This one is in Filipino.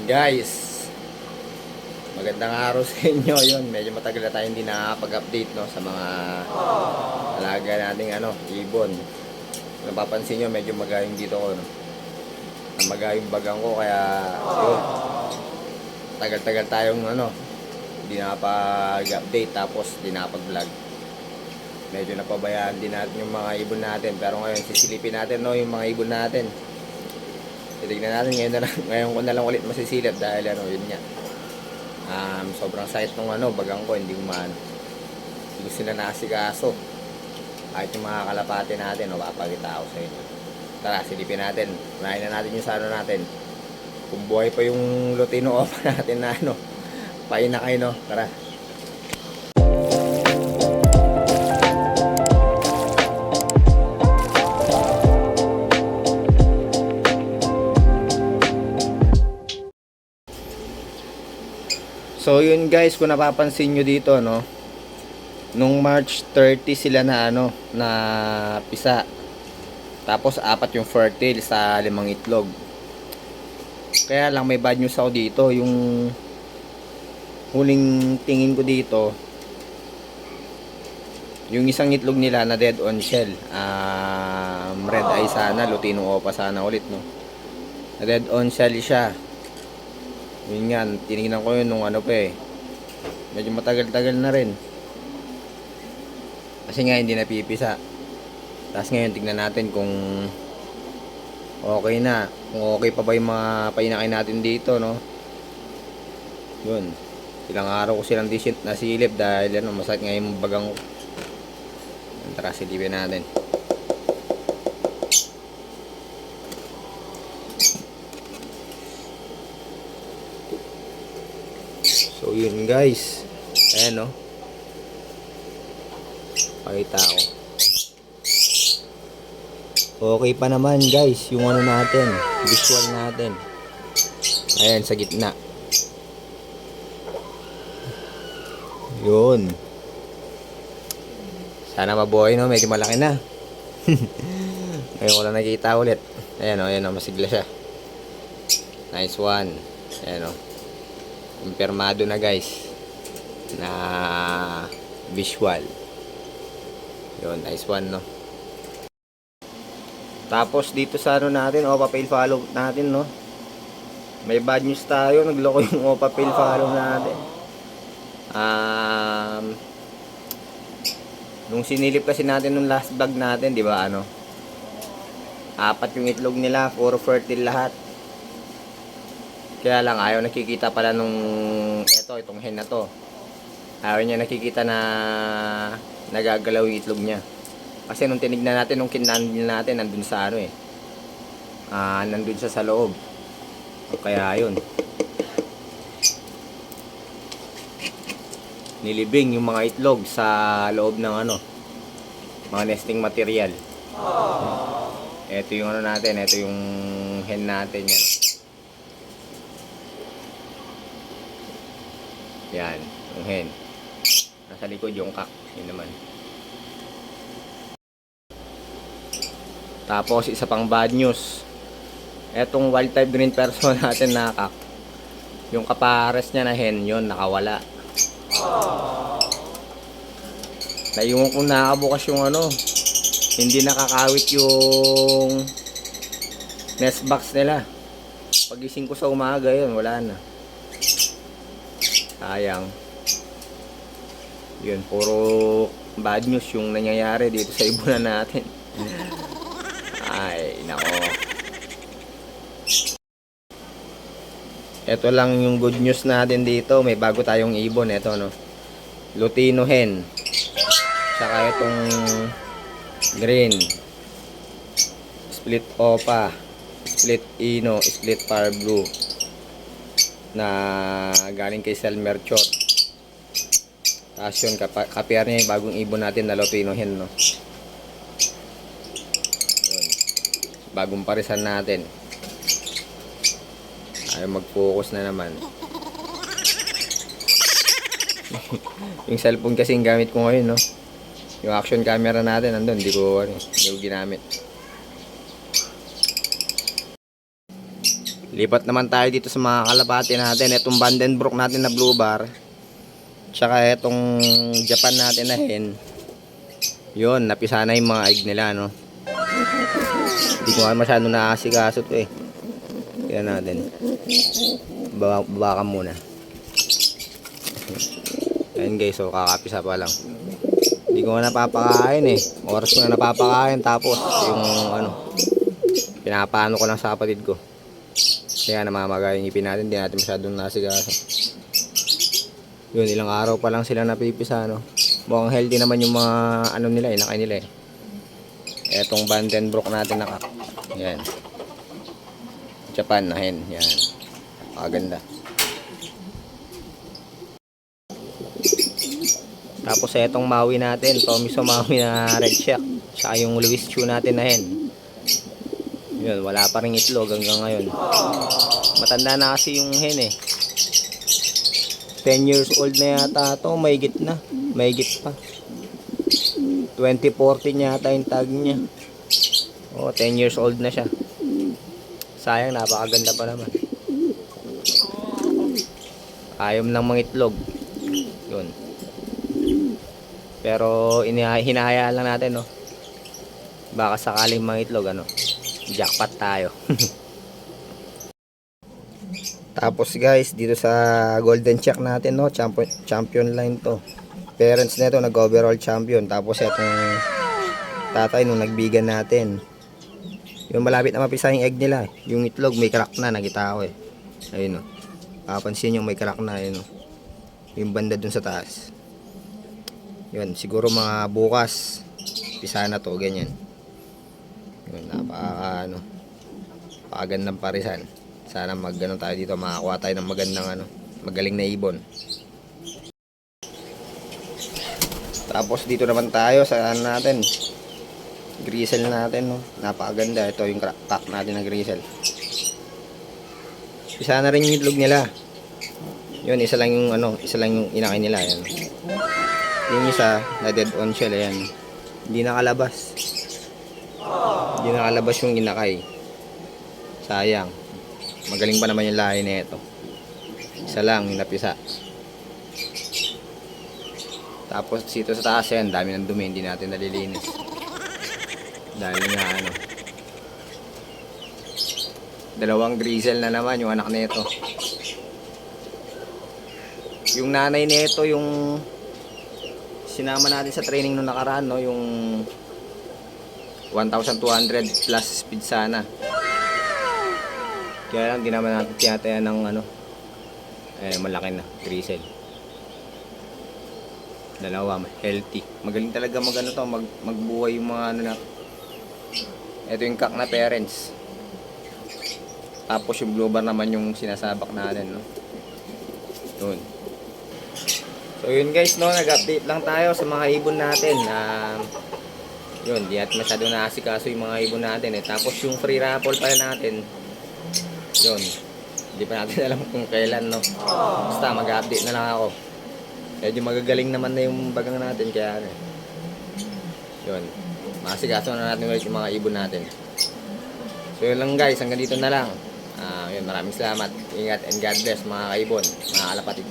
Guys, magandang araw sa inyo. Yun, medyo matagal na tayo hindi nakapag-update no, sa mga alaga nating ibon. Napapansin nyo, medyo magayong dito ko no. Magayong bagang ko, kaya yun, tagal-tagal tayong hindi nakapag-update, tapos hindi nakapag-vlog. Medyo napabayaan din natin yung mga ibon natin, pero ngayon sisilipin natin no, yung mga ibon natin. Titignan natin ngayon ko na lang ulit masisilip dahil yun nga. Sobrang sakit nung bagang ko, hindi ko sila naasikaso. Kahit yung mga kalapate natin, papakita ako sa inyo. Tara, silipin natin. Unahin na natin yung natin. Kung buhay pa yung Lutino Opa natin na painakay no. Tara. So yun guys, kung napapansin nyo dito no, nung March 30 sila na na pisa. Tapos 4 yung fertile sa 5 itlog. Kaya lang may bad news ako dito. Yung huling tingin ko dito, yung isang itlog nila na dead on shell. Red eye sana, Lutino Opa sana ulit no. Na dead on shell siya. Yun nga, tinignan ko yun nung medyo matagal-tagal na rin. Kasi nga hindi napipisa. Tapos ngayon tignan natin kung okay na. Kung okay pa ba yung mga painakay natin dito no. Yun. Ilang araw ko silang nasilip dahil masakit nga yung bagang ko. Tara, silipin natin. So yun guys, ayan pakita ko. Okay pa naman guys yung natin, visual natin. Ayan sa gitna. Yun. Sana mabuhay no, medyo malaki na. Ngayon ko lang nakita ulit. Ayan masigla siya. Nice one. Ayan kumpirmado na guys na visual. Yun, nice one no. Tapos dito sa natin, Opa Pale Follow natin no. May bad news tayo, nagloko yung Opa Pale Follow natin. Nung sinilip kasi natin nung last vlog natin, di ba 4 yung itlog nila, puro fertile lahat. Kaya lang ayaw nakikita pala nung itong hen na to. Ayaw niya nakikita na nagagalaw yung itlog niya. Kasi nung tinignan natin, nung kinandil natin, nandun sa nandun siya sa loob. Kaya yun. Nilibing yung mga itlog sa loob ng mga nesting material. Ito yung natin, ito yung hen natin yan. Yan, yung hen. Nasa likod yung kak. Yun naman. Tapos, isa pang bad news. Etong wild type green person natin na kak. Yung kapares niya na hen, yun, nakawala. Naiwan kong nakabukas yung hindi nakakawit yung nest box nila. Pagising ko sa umaga, yun, wala na. Sayang. Yun, puro bad news yung nangyayari dito sa ibunan natin. Ay, nako. Ito lang yung good news natin dito. May bago tayong ibon. Ito, Lutino hen. Saka itong green. Split Opa. Split Ino. Split Fire Blue. Na galing kay Selmerchot. Tapos yun, kapiar niya yung bagong ibon natin na Lutino hen yun. Bagong parisan natin. Ayaw mag-focus na naman. Yung cellphone kasing gamit ko ngayon yung action camera natin nandun, hindi ko ginamit. Lipat naman tayo dito sa mga kalapati natin. Itong Vandenbroek natin na blue bar. Tsaka itong Japan natin na hen. Yun, napisa na yung mga egg nila, no? Hindi ko nga masyado naasikaso to eh. Kaya natin. Baba muna. Ayan guys, so kakapisa pa lang. Hindi ko nga napapakain eh. Oras ko na napapakain tapos yung ano, pinapano ko lang sa kapatid ko. Kaya namamaga yung ipin natin, hindi natin masyadong nasigaso. Yun, ilang araw pa lang sila napipisa, no? Mukhang healthy naman yung mga ano nila eh, nakay nila eh. Etong Vandenbroek natin na kak. Yan. Japan na hen. Yan. Paganda. Tapos etong Maui natin, Tomiso Maui na red shack. Tsaka yung Louis Chu natin na hen. Yun, wala pa ring itlog hanggang ngayon. Matanda na kasi yung hen eh. 10 years old na yata ito, mahigit na. Mahigit pa. 2014 yata yung tag niya. Oh, 10 years old na siya. Sayang, napakaganda pa naman. Ayaw ng mga itlog. Yun. Pero hinahayaan lang natin, no. Baka sakaling mga itlog, ano. Jackpot tayo. Tapos guys, dito sa golden check natin, no, champion line to. Parents nito nag-overall champion. Tapos itong tatay nung nagbigan natin. Yung malapit na mapisa yung egg nila. Yung itlog may crack na, nakita ko eh. Ayun no. Papansin nyo may crack na, ayun no. Yung banda dun sa taas. Yun, siguro mga bukas pisa na to, ganyan. Yun, napaka ano, napakagandang parisan. Sana magano tayo dito, makakuha tayo ng magandang ano, magaling na ibon. Tapos dito naman tayo sa ano natin, grisel natin, no. Napakaganda. Ito yung crack natin na grisel. Isa na rin yung itlog nila. Yun, isa lang yung ano, isa lang yung inakay nila, yan. Yung isa na dead on shell, ayan. Hindi nakalabas. Hindi nakalabas yung inakay. Sayang. Magaling pa naman yung lahi na ito. Isa lang yung napisa. Tapos dito sa taas yan, dami ng dumi, hindi natin nalilinis. Dahil nga ano, dalawang grizzle na naman yung anak nito. Yung nanay nito, yung sinama natin sa training nung nakaraan, no, yung 1,200 plus speed sana. Kaya lang di naman natin tiyatayan ng ano, malaki na grizzle. Dalawa, healthy. Magaling talaga magano to, magbuhay yung mga ano na. Ito yung kak na parents. Tapos yung blue bar naman yung sinasabak natin, no. Yun. So yun guys, no, nag-update lang tayo sa mga ibon natin. Yun, di at masyado naasikaso yung mga ibon natin eh. Tapos yung free raffle pa natin. Yun. Hindi pa natin alam kung kailan, no. Basta mag-update na lang ako. Medyo magagaling naman na yung bagang natin, kaya ano, yun, masikaso na natin ulit yung mga ibon natin. So yun lang guys, hanggang dito na lang. Yun, maraming salamat. Ingat and God bless mga kaibon, mga kalapatid.